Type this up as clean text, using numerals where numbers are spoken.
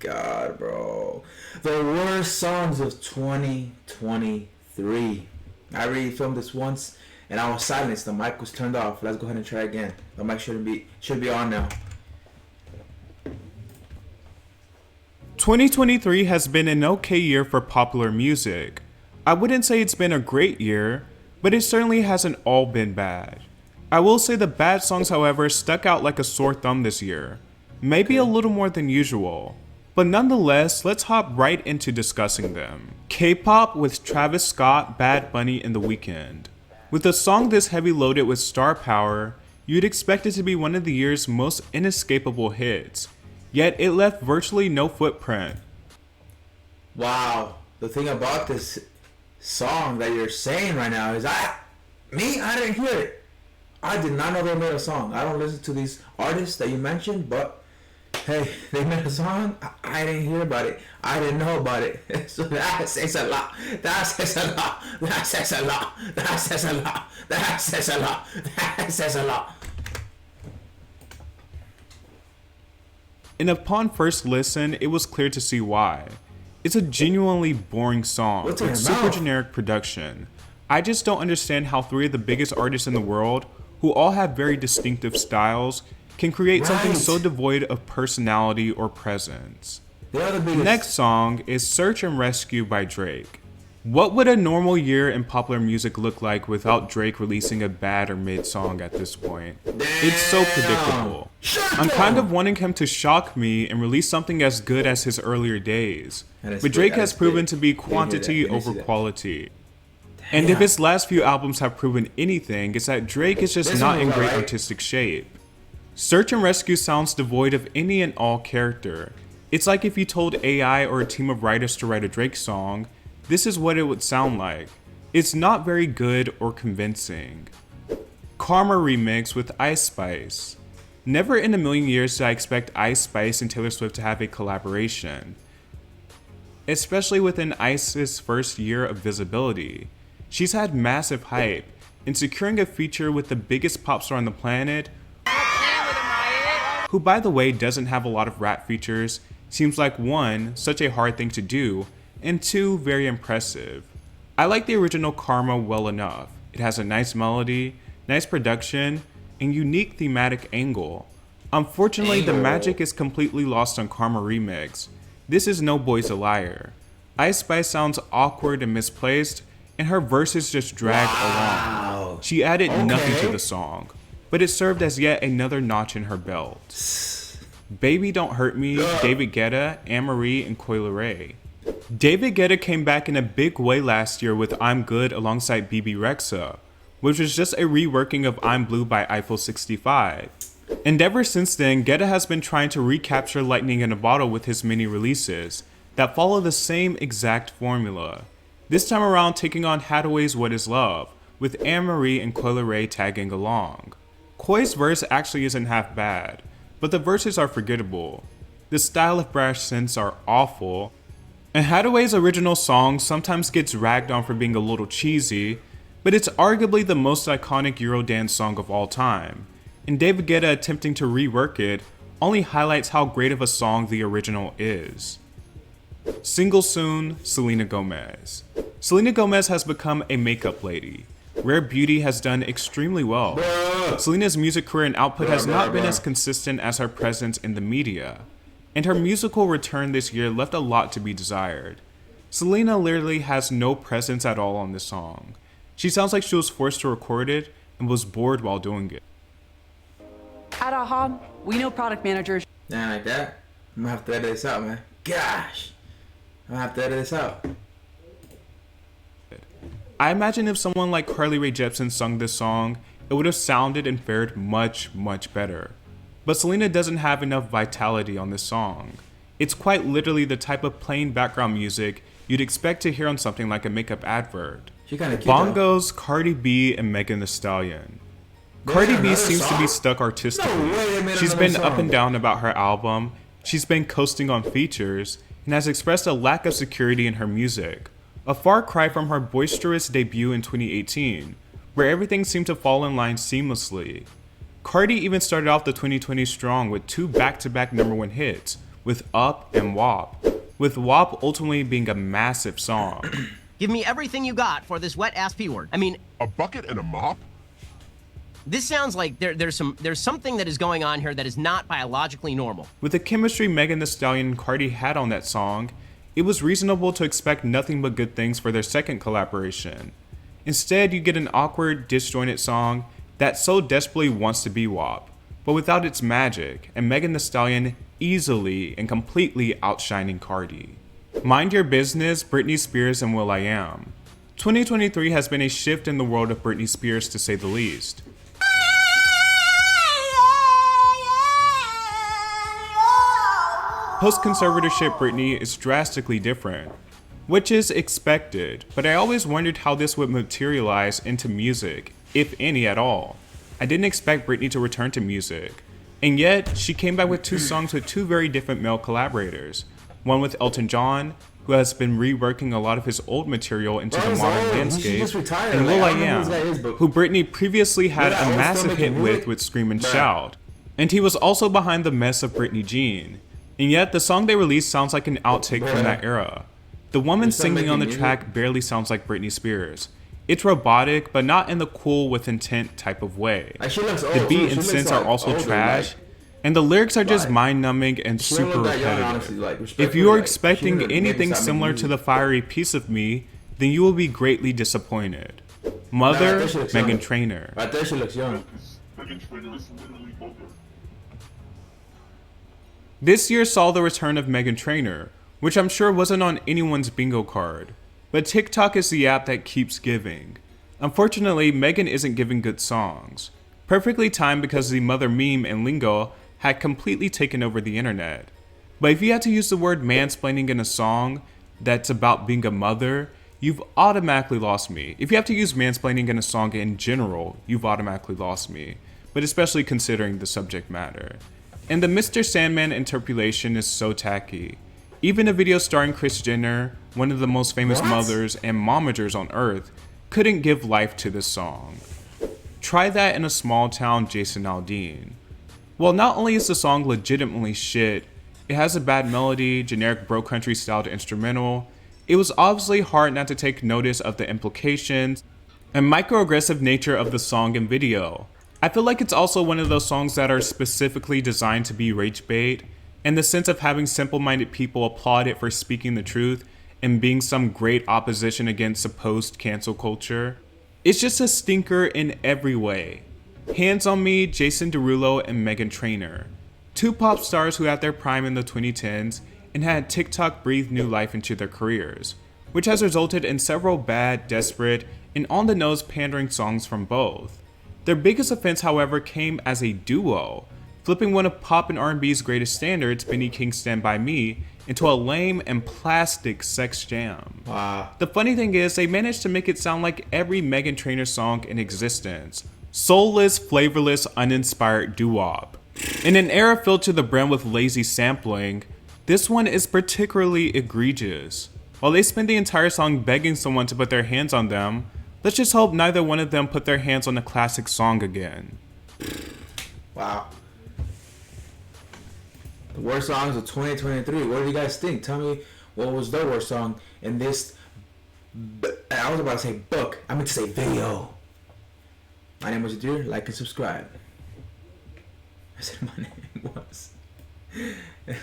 God, bro. The worst songs of 2023. I already filmed this once and I was silenced. The mic was turned off. Let's go ahead and try again. The mic should be on now. 2023 has been an okay year for popular music. I wouldn't say it's been a great year, but it certainly hasn't all been bad. I will say the bad songs, however, stuck out like a sore thumb this year. Maybe a little more than usual. But nonetheless, let's hop right into discussing them. K-pop with Travis Scott, Bad Bunny, and The Weeknd. With a song this heavy loaded with star power, you'd expect it to be one of the year's most inescapable hits. Yet it left virtually no footprint. Wow. The thing about this song that you're saying right now is I didn't hear it. I did not know they made a song. I don't listen to these artists that you mentioned, but hey, they made a song. I didn't hear about it. I didn't know about it. So that says a lot. That says a lot. That says a lot. That says a lot. That says a lot. That says a lot. And upon first listen, it was clear to see why. It's a genuinely boring song with super generic production. I just don't understand how three of the biggest artists in the world, who all have very distinctive styles, can create something so devoid of personality or presence. The next song is Search and Rescue by Drake. What would a normal year in popular music look like without Drake releasing a bad or mid song at this point? It's so predictable. I'm kind of wanting him to shock me and release something as good as his earlier days. But Drake has proven to be quantity over quality. And if his last few albums have proven anything, it's that Drake is just not in great artistic shape. Search and Rescue sounds devoid of any and all character. It's like if you told AI or a team of writers to write a Drake song, this is what it would sound like. It's not very good or convincing. Karma remix with Ice Spice. Never in a million years did I expect Ice Spice and Taylor Swift to have a collaboration, especially within Ice's first year of visibility. She's had massive hype, and securing a feature with the biggest pop star on the planet, who by the way doesn't have a lot of rap features, seems like one, such a hard thing to do, and two, very impressive. I like the original Karma well enough. It has a nice melody, nice production, and unique thematic angle. Unfortunately, the magic is completely lost on Karma Remix. This is No Boy's a Liar. Ice Spice sounds awkward and misplaced, and her verses just drag along. She added nothing to the song, but it served as yet another notch in her belt. Baby Don't Hurt Me, David Guetta, Anne-Marie, and Coi Leray. David Guetta came back in a big way last year with I'm Good alongside BB Rexa, which was just a reworking of I'm Blue by Eiffel 65. And ever since then, Guetta has been trying to recapture lightning in a bottle with his mini releases that follow the same exact formula. This time around taking on Hathaway's What Is Love, with Anne-Marie and Coi Leray tagging along. Coi's verse actually isn't half bad, but the verses are forgettable. The style of brash synths are awful, and Hathaway's original song sometimes gets ragged on for being a little cheesy, but it's arguably the most iconic Eurodance song of all time, and David Guetta attempting to rework it only highlights how great of a song the original is. Single Soon, Selena Gomez. Selena Gomez has become a makeup lady. Rare Beauty has done extremely well. Selena's music career and output has not been as consistent as her presence in the media, and her musical return this year left a lot to be desired. Selena literally has no presence at all on this song. She sounds like she was forced to record it and was bored while doing it. At AHA, we know product managers. Nah, like that. I'm gonna have to edit this out, man. Gosh. I'm gonna have to edit this out. I imagine if someone like Carly Rae Jepsen sung this song, it would have sounded and fared much, much better. But Selena doesn't have enough vitality on this song. It's quite literally the type of plain background music you'd expect to hear on something like a makeup advert. She kinda cute, Bongos, Cardi B, and Megan Thee Stallion. Cardi B seems to be stuck artistically. She's been up and down about her album, she's been coasting on features, and has expressed a lack of security in her music. A far cry from her boisterous debut in 2018, where everything seemed to fall in line seamlessly. Cardi even started off the 2020 strong with 2 back-to-back #1 hits, with Up and WAP, with WAP ultimately being a massive song. Give me everything you got for this wet-ass P-word. I mean... A bucket and a mop? This sounds like there's something that is going on here that is not biologically normal. With the chemistry Megan Thee Stallion and Cardi had on that song, it was reasonable to expect nothing but good things for their second collaboration. Instead, you get an awkward, disjointed song that so desperately wants to be WAP, but without its magic, and Megan Thee Stallion easily and completely outshining Cardi. Mind Your Business, Britney Spears, and will.i.am. 2023 has been a shift in the world of Britney Spears, to say the least. Post-conservatorship Britney is drastically different, which is expected, but I always wondered how this would materialize into music, if any at all. I didn't expect Britney to return to music, and yet she came back with 2 songs with 2 very different male collaborators. One with Elton John, who has been reworking a lot of his old material into the modern landscape, and will.i.am, who Britney previously had a massive hit with Scream and Shout. And he was also behind the mess of Britney Jean. And yet, the song they released sounds like an outtake from that era. The woman singing on the track barely sounds like Britney Spears. It's robotic, but not in the cool with intent type of way. The beat and synths are also trash, and the lyrics are just mind-numbing and super repetitive. If you are expecting anything similar to the fiery Piece of Me, then you will be greatly disappointed. Mother, Meghan Trainor. Right there, she looks young. This year saw the return of Meghan Trainor, which I'm sure wasn't on anyone's bingo card. But TikTok is the app that keeps giving. Unfortunately, Meghan isn't giving good songs. Perfectly timed because the mother meme and lingo had completely taken over the internet. But if you had to use the word mansplaining in a song that's about being a mother, you've automatically lost me. If you have to use mansplaining in a song in general, you've automatically lost me. But especially considering the subject matter. And the Mr. Sandman interpolation is so tacky. Even a video starring Kris Jenner, one of the most famous mothers and momagers on earth, couldn't give life to this song. Try that in a small town Jason Aldean. Well, not only is the song legitimately shit, it has a bad melody, generic bro country styled instrumental, it was obviously hard not to take notice of the implications and microaggressive nature of the song and video. I feel like it's also one of those songs that are specifically designed to be rage bait, in the sense of having simple-minded people applaud it for speaking the truth and being some great opposition against supposed cancel culture. It's just a stinker in every way. Hands on Me, Jason Derulo, and Meghan Trainor. 2 pop stars who had their prime in the 2010s and had TikTok breathe new life into their careers, which has resulted in several bad, desperate, and on-the-nose pandering songs from both. Their biggest offense, however, came as a duo, flipping one of pop and R&B's greatest standards, Benny King's Stand By Me, into a lame and plastic sex jam. Wow. The funny thing is, they managed to make it sound like every Meghan Trainor song in existence. Soulless, flavorless, uninspired doo-wop. In an era filled to the brim with lazy sampling, this one is particularly egregious. While they spend the entire song begging someone to put their hands on them, let's just hope neither one of them put their hands on a classic song again. Wow. The worst songs of 2023. What do you guys think? Tell me what was the worst song in this... I was about to say book. I meant to say video. My name was Yahdir. Like and subscribe. I said my name was...